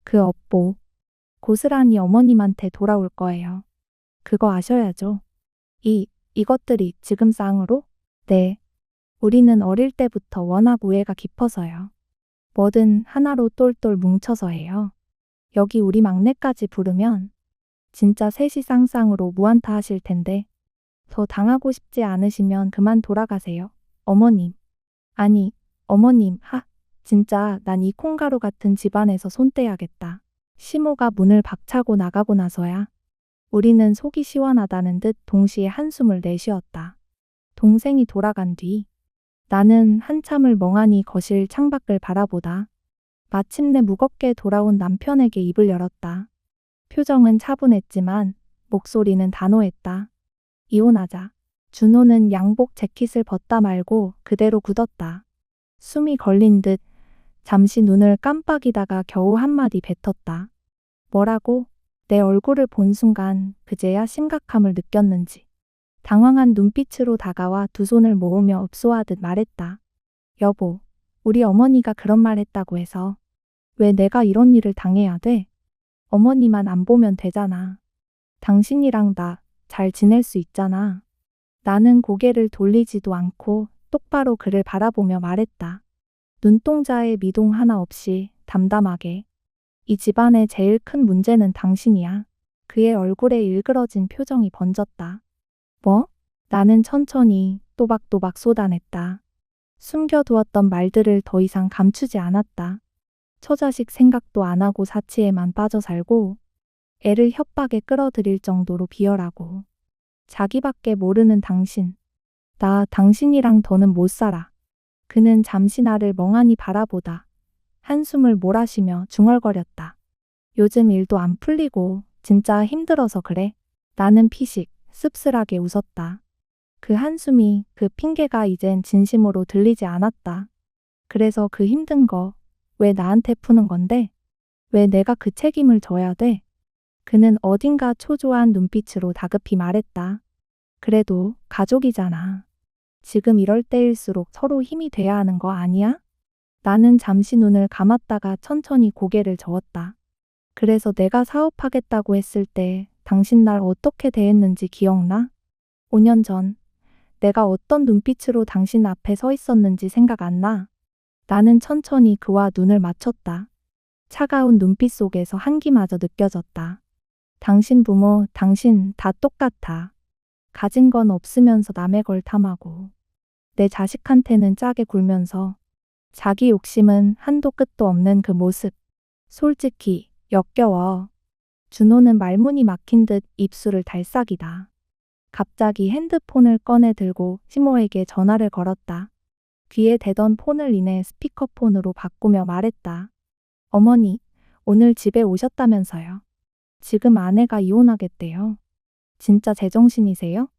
그 업보, 고스란히 어머님한테 돌아올 거예요. 그거 아셔야죠. 이것들이 지금 쌍으로? 네. 우리는 어릴 때부터 워낙 우애가 깊어서요. 뭐든 하나로 똘똘 뭉쳐서 해요. 여기 우리 막내까지 부르면 진짜 셋이 쌍쌍으로 무안타 하실 텐데 더 당하고 싶지 않으시면 그만 돌아가세요. 어머님. 아니, 어머님, 진짜 난 이 콩가루 같은 집안에서 손 떼야겠다. 시모가 문을 박차고 나가고 나서야 우리는 속이 시원하다는 듯 동시에 한숨을 내쉬었다. 동생이 돌아간 뒤 나는 한참을 멍하니 거실 창밖을 바라보다 마침내 무겁게 돌아온 남편에게 입을 열었다. 표정은 차분했지만 목소리는 단호했다. 이혼하자. 준호는 양복 재킷을 벗다 말고 그대로 굳었다. 숨이 걸린 듯 잠시 눈을 깜빡이다가 겨우 한마디 뱉었다. 뭐라고? 내 얼굴을 본 순간 그제야 심각함을 느꼈는지 당황한 눈빛으로 다가와 두 손을 모으며 읍소하듯 말했다. 여보, 우리 어머니가 그런 말 했다고 해서 왜 내가 이런 일을 당해야 돼? 어머니만 안 보면 되잖아. 당신이랑 나 잘 지낼 수 있잖아. 나는 고개를 돌리지도 않고 똑바로 그를 바라보며 말했다. 눈동자에 미동 하나 없이 담담하게. 이 집안의 제일 큰 문제는 당신이야. 그의 얼굴에 일그러진 표정이 번졌다. 뭐? 나는 천천히 또박또박 쏟아냈다. 숨겨두었던 말들을 더 이상 감추지 않았다. 처자식 생각도 안 하고 사치에만 빠져 살고 애를 협박에 끌어들일 정도로 비열하고 자기밖에 모르는 당신. 나 당신이랑 더는 못 살아. 그는 잠시 나를 멍하니 바라보다 한숨을 몰아쉬며 중얼거렸다. 요즘 일도 안 풀리고 진짜 힘들어서 그래. 나는 피식 씁쓸하게 웃었다. 그 한숨이 그 핑계가 이젠 진심으로 들리지 않았다. 그래서 그 힘든 거 왜 나한테 푸는 건데? 왜 내가 그 책임을 져야 돼? 그는 어딘가 초조한 눈빛으로 다급히 말했다. 그래도 가족이잖아. 지금 이럴 때일수록 서로 힘이 돼야 하는 거 아니야? 나는 잠시 눈을 감았다가 천천히 고개를 저었다. 그래서 내가 사업하겠다고 했을 때 당신 날 어떻게 대했는지 기억나? 5년 전 내가 어떤 눈빛으로 당신 앞에 서 있었는지 생각 안 나? 나는 천천히 그와 눈을 맞췄다. 차가운 눈빛 속에서 한기마저 느껴졌다. 당신 부모, 당신 다 똑같아. 가진 건 없으면서 남의 걸 탐하고 내 자식한테는 짜게 굴면서 자기 욕심은 한도 끝도 없는 그 모습. 솔직히 역겨워. 준호는 말문이 막힌 듯 입술을 달싹이다. 갑자기 핸드폰을 꺼내 들고 시모에게 전화를 걸었다. 귀에 대던 폰을 이내 스피커폰으로 바꾸며 말했다. 어머니, 오늘 집에 오셨다면서요. 지금 아내가 이혼하겠대요. 진짜 제정신이세요?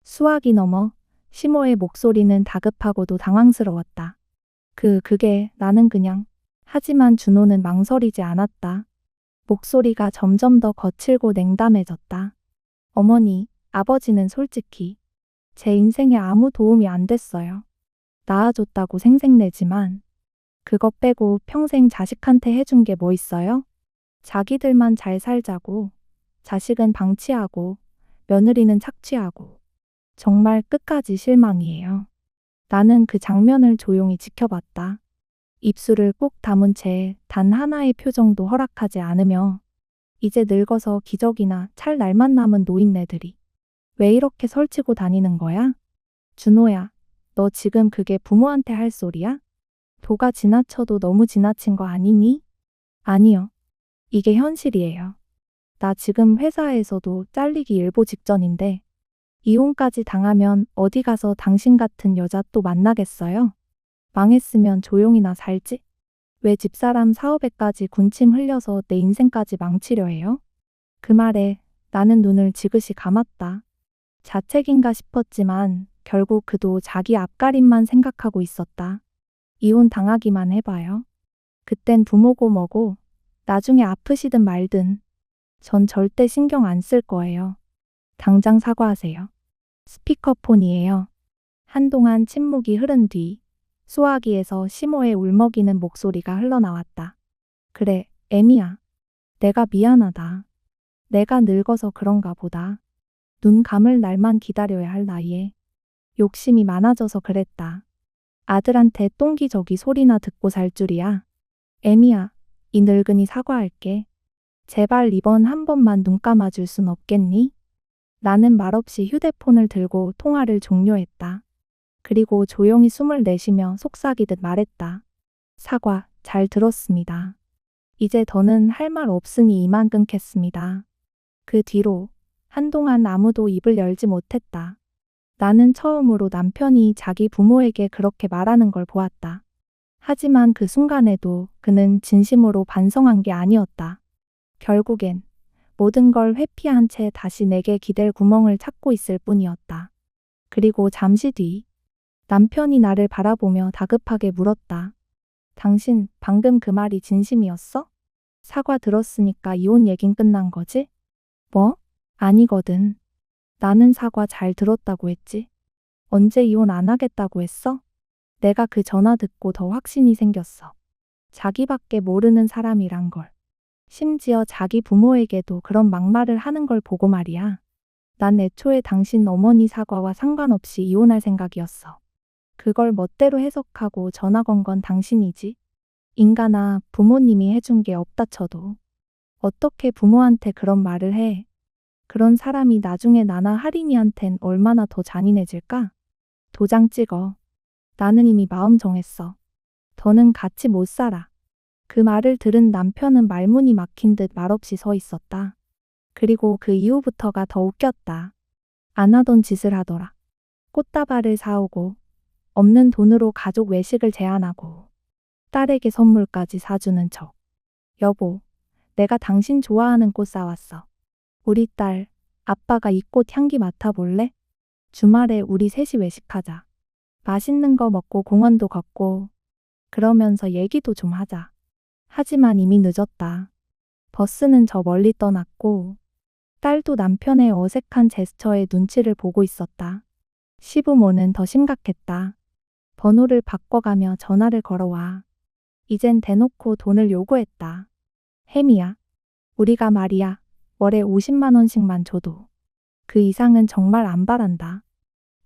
수학이 넘어 시모의 목소리는 다급하고도 당황스러웠다. 그게 나는 그냥. 하지만 준호는 망설이지 않았다. 목소리가 점점 더 거칠고 냉담해졌다. 어머니, 아버지는 솔직히 제 인생에 아무 도움이 안 됐어요. 낳아줬다고 생색내지만 그거 빼고 평생 자식한테 해준 게 뭐 있어요? 자기들만 잘 살자고, 자식은 방치하고, 며느리는 착취하고. 정말 끝까지 실망이에요. 나는 그 장면을 조용히 지켜봤다. 입술을 꾹 다문 채 단 하나의 표정도 허락하지 않으며 이제 늙어서 기저귀나 찰 날만 남은 노인네들이 왜 이렇게 설치고 다니는 거야? 준호야, 너 지금 그게 부모한테 할 소리야? 도가 지나쳐도 너무 지나친 거 아니니? 아니요. 이게 현실이에요. 나 지금 회사에서도 잘리기 일보 직전인데 이혼까지 당하면 어디 가서 당신 같은 여자 또 만나겠어요? 망했으면 조용히나 살지? 왜 집사람 사업에까지 군침 흘려서 내 인생까지 망치려 해요? 그 말에 나는 눈을 지그시 감았다. 자책인가 싶었지만 결국 그도 자기 앞가림만 생각하고 있었다. 이혼 당하기만 해봐요. 그땐 부모고 뭐고 나중에 아프시든 말든 전 절대 신경 안 쓸 거예요. 당장 사과하세요. 스피커폰이에요. 한동안 침묵이 흐른 뒤 수화기에서 시모의 울먹이는 목소리가 흘러나왔다. 그래, 애미야. 내가 미안하다. 내가 늙어서 그런가 보다. 눈 감을 날만 기다려야 할 나이에 욕심이 많아져서 그랬다. 아들한테 똥기저기 소리나 듣고 살 줄이야. 애미야, 이 늙은이 사과할게. 제발 이번 한 번만 눈 감아줄 순 없겠니? 나는 말없이 휴대폰을 들고 통화를 종료했다. 그리고 조용히 숨을 내쉬며 속삭이듯 말했다. 사과, 잘 들었습니다. 이제 더는 할 말 없으니 이만 끊겠습니다. 그 뒤로 한동안 아무도 입을 열지 못했다. 나는 처음으로 남편이 자기 부모에게 그렇게 말하는 걸 보았다. 하지만 그 순간에도 그는 진심으로 반성한 게 아니었다. 결국엔 모든 걸 회피한 채 다시 내게 기댈 구멍을 찾고 있을 뿐이었다. 그리고 잠시 뒤 남편이 나를 바라보며 다급하게 물었다. 당신 방금 그 말이 진심이었어? 사과 들었으니까 이혼 얘긴 끝난 거지? 뭐? 아니거든. 나는 사과 잘 들었다고 했지. 언제 이혼 안 하겠다고 했어? 내가 그 전화 듣고 더 확신이 생겼어. 자기밖에 모르는 사람이란 걸. 심지어 자기 부모에게도 그런 막말을 하는 걸 보고 말이야. 난 애초에 당신 어머니 사과와 상관없이 이혼할 생각이었어. 그걸 멋대로 해석하고 전화 건 건 당신이지. 인간아, 부모님이 해준 게 없다 쳐도 어떻게 부모한테 그런 말을 해. 그런 사람이 나중에 나나 할인이한텐 얼마나 더 잔인해질까? 도장 찍어. 나는 이미 마음 정했어. 더는 같이 못 살아. 그 말을 들은 남편은 말문이 막힌 듯 말없이 서 있었다. 그리고 그 이후부터가 더 웃겼다. 안 하던 짓을 하더라. 꽃다발을 사오고 없는 돈으로 가족 외식을 제안하고 딸에게 선물까지 사주는 척. 여보, 내가 당신 좋아하는 꽃 사왔어. 우리 딸, 아빠가 이 꽃 향기 맡아볼래? 주말에 우리 셋이 외식하자. 맛있는 거 먹고 공원도 걷고 그러면서 얘기도 좀 하자. 하지만 이미 늦었다. 버스는 저 멀리 떠났고 딸도 남편의 어색한 제스처에 눈치를 보고 있었다. 시부모는 더 심각했다. 번호를 바꿔가며 전화를 걸어와. 이젠 대놓고 돈을 요구했다. 혜미야, 우리가 말이야, 월에 50만 원씩만 줘도 그 이상은 정말 안 바란다.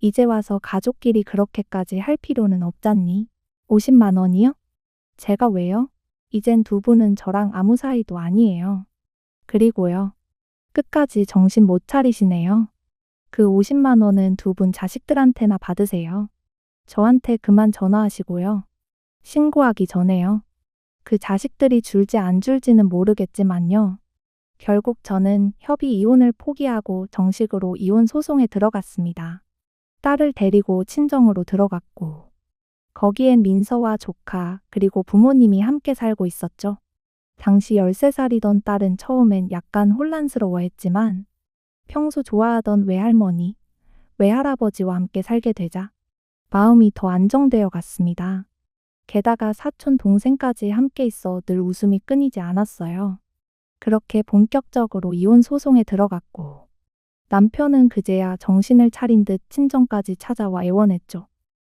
이제 와서 가족끼리 그렇게까지 할 필요는 없잖니? 50만 원이요? 제가 왜요? 이젠 두 분은 저랑 아무 사이도 아니에요. 그리고요. 끝까지 정신 못 차리시네요. 그 50만 원은 두 분 자식들한테나 받으세요. 저한테 그만 전화하시고요. 신고하기 전에요. 그 자식들이 줄지 안 줄지는 모르겠지만요. 결국 저는 협의 이혼을 포기하고 정식으로 이혼 소송에 들어갔습니다. 딸을 데리고 친정으로 들어갔고 거기엔 민서와 조카 그리고 부모님이 함께 살고 있었죠. 당시 13살이던 딸은 처음엔 약간 혼란스러워했지만 평소 좋아하던 외할머니, 외할아버지와 함께 살게 되자 마음이 더 안정되어 갔습니다. 게다가 사촌 동생까지 함께 있어 늘 웃음이 끊이지 않았어요. 그렇게 본격적으로 이혼 소송에 들어갔고 남편은 그제야 정신을 차린 듯 친정까지 찾아와 애원했죠.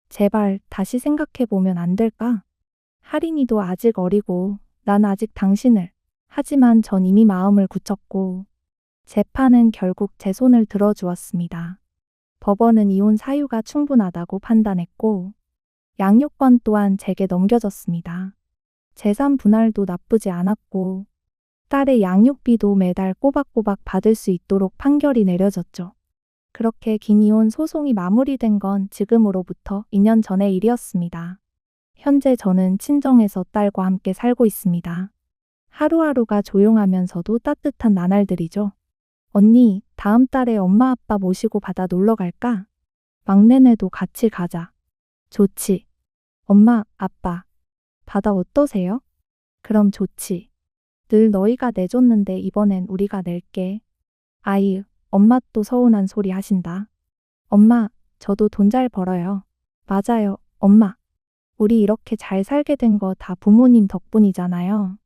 제발 다시 생각해보면 안 될까? 할인이도 아직 어리고 난 아직 당신을. 하지만 전 이미 마음을 굳혔고 재판은 결국 제 손을 들어주었습니다. 법원은 이혼 사유가 충분하다고 판단했고 양육권 또한 제게 넘겨졌습니다. 재산 분할도 나쁘지 않았고 딸의 양육비도 매달 꼬박꼬박 받을 수 있도록 판결이 내려졌죠. 그렇게 긴 이혼 소송이 마무리된 건 지금으로부터 2년 전의 일이었습니다. 현재 저는 친정에서 딸과 함께 살고 있습니다. 하루하루가 조용하면서도 따뜻한 나날들이죠. 언니, 다음 달에 엄마 아빠 모시고 바다 놀러 갈까? 막내네도 같이 가자. 좋지. 엄마, 아빠, 바다 어떠세요? 그럼 좋지. 늘 너희가 내줬는데 이번엔 우리가 낼게. 아이, 엄마 또 서운한 소리 하신다. 엄마, 저도 돈 잘 벌어요. 맞아요, 엄마. 우리 이렇게 잘 살게 된 거 다 부모님 덕분이잖아요.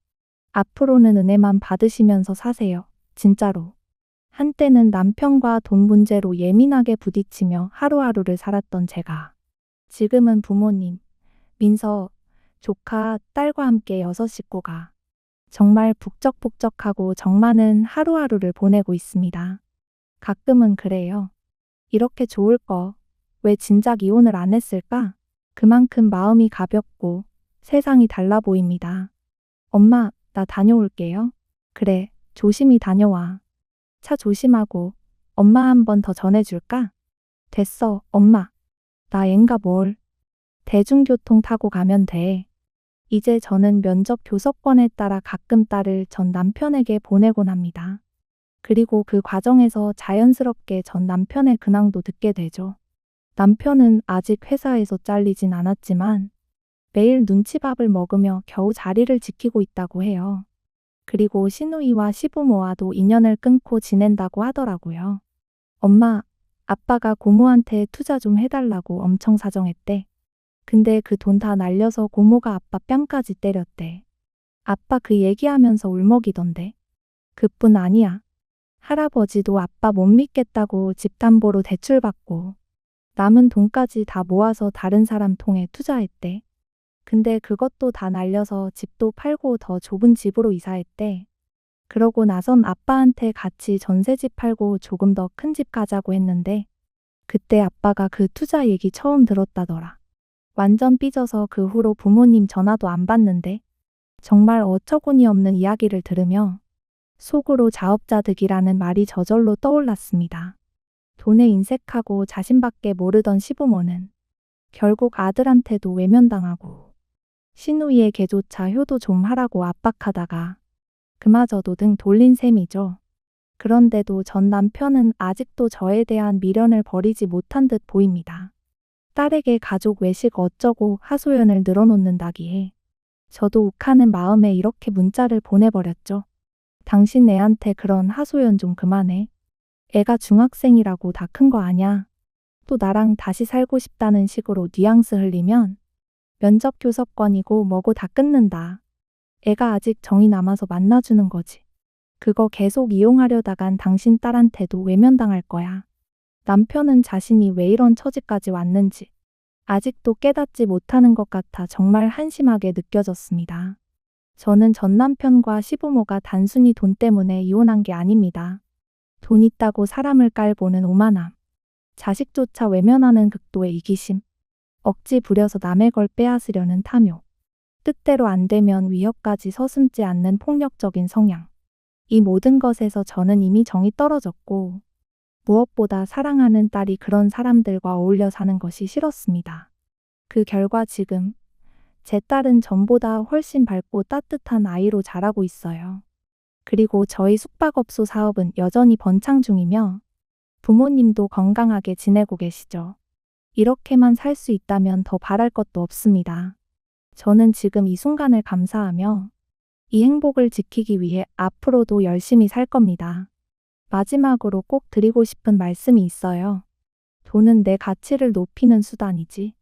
앞으로는 은혜만 받으시면서 사세요. 진짜로. 한때는 남편과 돈 문제로 예민하게 부딪히며 하루하루를 살았던 제가 지금은 부모님, 민서, 조카, 딸과 함께 6식구가 정말 북적북적하고 정 많은 하루하루를 보내고 있습니다. 가끔은 그래요. 이렇게 좋을 거 왜 진작 이혼을 안 했을까? 그만큼 마음이 가볍고 세상이 달라 보입니다. 엄마, 나 다녀올게요. 그래, 조심히 다녀와. 차 조심하고 엄마 한 번 더 전해줄까? 됐어, 엄마. 나 앤가 뭘. 대중교통 타고 가면 돼. 이제 저는 면접 교섭권에 따라 가끔 딸을 전 남편에게 보내곤 합니다. 그리고 그 과정에서 자연스럽게 전 남편의 근황도 듣게 되죠. 남편은 아직 회사에서 잘리진 않았지만 매일 눈치밥을 먹으며 겨우 자리를 지키고 있다고 해요. 그리고 시누이와 시부모와도 인연을 끊고 지낸다고 하더라고요. 엄마, 아빠가 고모한테 투자 좀 해달라고 엄청 사정했대. 근데 그 돈 다 날려서 고모가 아빠 뺨까지 때렸대. 아빠 그 얘기하면서 울먹이던데. 그뿐 아니야. 할아버지도 아빠 못 믿겠다고 집 담보로 대출받고 남은 돈까지 다 모아서 다른 사람 통해 투자했대. 근데 그것도 다 날려서 집도 팔고 더 좁은 집으로 이사했대. 그러고 나선 아빠한테 같이 전셋집 팔고 조금 더 큰 집 가자고 했는데 그때 아빠가 그 투자 얘기 처음 들었다더라. 완전 삐져서 그 후로 부모님 전화도 안 받는데 정말 어처구니 없는 이야기를 들으며 속으로 자업자득이라는 말이 저절로 떠올랐습니다. 돈에 인색하고 자신밖에 모르던 시부모는 결국 아들한테도 외면당하고 시누이의 개조차 효도 좀 하라고 압박하다가 그마저도 등 돌린 셈이죠. 그런데도 전 남편은 아직도 저에 대한 미련을 버리지 못한 듯 보입니다. 딸에게 가족 외식 어쩌고 하소연을 늘어놓는다기에 저도 욱하는 마음에 이렇게 문자를 보내버렸죠. 당신 애한테 그런 하소연 좀 그만해. 애가 중학생이라고 다 큰 거 아냐. 또 나랑 다시 살고 싶다는 식으로 뉘앙스 흘리면 면접 교섭권이고 뭐고 다 끊는다. 애가 아직 정이 남아서 만나주는 거지. 그거 계속 이용하려다간 당신 딸한테도 외면당할 거야. 남편은 자신이 왜 이런 처지까지 왔는지 아직도 깨닫지 못하는 것 같아 정말 한심하게 느껴졌습니다. 저는 전 남편과 시부모가 단순히 돈 때문에 이혼한 게 아닙니다. 돈 있다고 사람을 깔보는 오만함, 자식조차 외면하는 극도의 이기심, 억지 부려서 남의 걸 빼앗으려는 탐욕, 뜻대로 안 되면 위협까지 서슴지 않는 폭력적인 성향. 이 모든 것에서 저는 이미 정이 떨어졌고 무엇보다 사랑하는 딸이 그런 사람들과 어울려 사는 것이 싫었습니다. 그 결과 지금 제 딸은 전보다 훨씬 밝고 따뜻한 아이로 자라고 있어요. 그리고 저희 숙박업소 사업은 여전히 번창 중이며 부모님도 건강하게 지내고 계시죠. 이렇게만 살 수 있다면 더 바랄 것도 없습니다. 저는 지금 이 순간을 감사하며 이 행복을 지키기 위해 앞으로도 열심히 살 겁니다. 마지막으로 꼭 드리고 싶은 말씀이 있어요. 돈은 내 가치를 높이는 수단이지.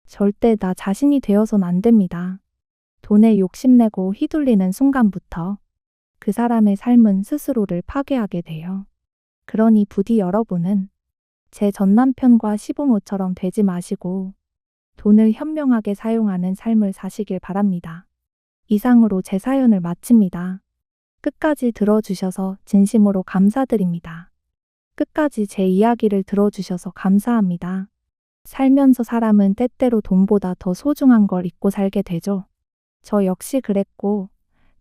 절대 나 자신이 되어선 안 됩니다. 돈에 욕심내고 휘둘리는 순간부터 그 사람의 삶은 스스로를 파괴하게 돼요. 그러니 부디 여러분은 제 전남편과 시부모처럼 되지 마시고 돈을 현명하게 사용하는 삶을 사시길 바랍니다. 이상으로 제 사연을 마칩니다. 끝까지 들어주셔서 진심으로 감사드립니다. 끝까지 제 이야기를 들어주셔서 감사합니다. 살면서 사람은 때때로 돈보다 더 소중한 걸 잊고 살게 되죠. 저 역시 그랬고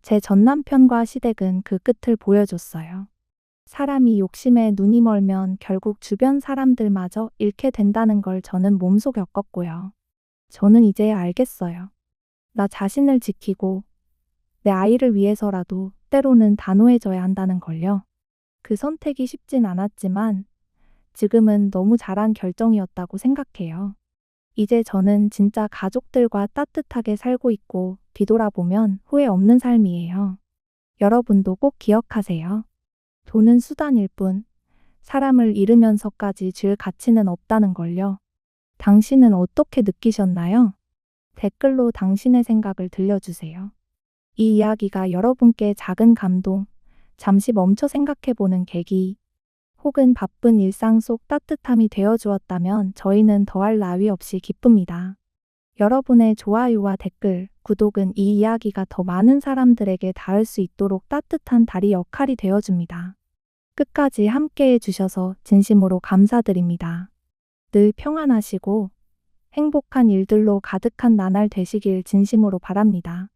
제 전남편과 시댁은 그 끝을 보여줬어요. 사람이 욕심에 눈이 멀면 결국 주변 사람들마저 잃게 된다는 걸 저는 몸소 겪었고요. 저는 이제야 알겠어요. 나 자신을 지키고 내 아이를 위해서라도 때로는 단호해져야 한다는 걸요. 그 선택이 쉽진 않았지만 지금은 너무 잘한 결정이었다고 생각해요. 이제 저는 진짜 가족들과 따뜻하게 살고 있고 뒤돌아보면 후회 없는 삶이에요. 여러분도 꼭 기억하세요. 돈은 수단일 뿐 사람을 잃으면서까지 줄 가치는 없다는 걸요. 당신은 어떻게 느끼셨나요? 댓글로 당신의 생각을 들려주세요. 이 이야기가 여러분께 작은 감동, 잠시 멈춰 생각해보는 계기, 혹은 바쁜 일상 속 따뜻함이 되어 주었다면 저희는 더할 나위 없이 기쁩니다. 여러분의 좋아요와 댓글, 구독은 이 이야기가 더 많은 사람들에게 닿을 수 있도록 따뜻한 다리 역할이 되어줍니다. 끝까지 함께해 주셔서 진심으로 감사드립니다. 늘 평안하시고 행복한 일들로 가득한 나날 되시길 진심으로 바랍니다.